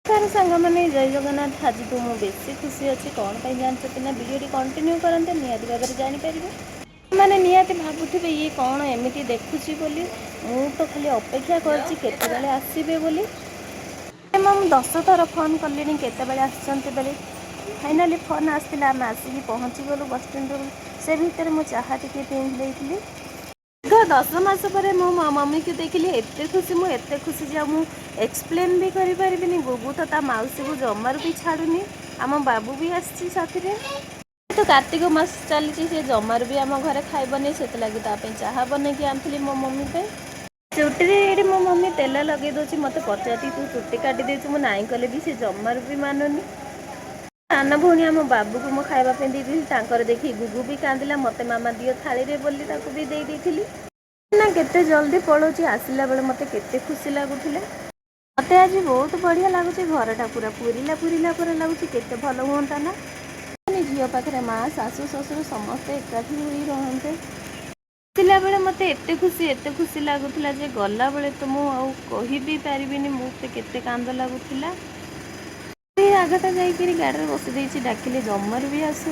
सारे सांग मैंने जय जगन्नाथ। आज तो मुझे बेसी खुशी अच्छी कौन पर जानते कि वीडियो कंटिन्यू करते निहाती भाव में जापर मैंने निहाती भावुवे ये कौन एमती देखुची बोली। मु तो खाली अपेक्षा करते आसबे बोली। मुझे 10 थर फोन कले केतबे आसते बोली। फाइनाली फोन आसाला आम आसिक पहुँची गलु बस स्टैंड। से भितर मु चाहा टी पी 10 मास पर मो मम्मी को देखिली एत खुशी मुझे खुशी जे मुझे एक्सप्लेन भी करें। गुगु तो ता मौसी को जमार भी छाड़ूनी। आम बाबू भी आसी तो कार्तिक मास चली से जमार भी आम घर खाइबनी से लगी चाह बनई आनी मो मम्मी पे। चुटी मो मम्मी तेल लगे दूसरी मत पचार तू चुटी काटी देचु मु नाई कले भी से जमार भी मानुनी। साना भौणी आम बाबू को मो खावाई देती देखी गुगु भी कांदिला मत मामा दियो थाली रे बोली भी देती ना केते जल्दी पड़ोची आसला बेले मते केते खुशी लगुला। मत आज बहुत बढ़िया लगुच घरटा पूरा पूरीला पूरीला पर लगुच केते भल हुआ ना। झील पाखे माँ शाशु शशुर समस्ते एकाठी हो रहा आसला बेले मत एत खुशी लगुला जे गला बेले तो मुझे भी पारिनी मुझे केते कांद लगुला। आगटा जाकि गाड़ी में बसी डाकिले जमार भी आस।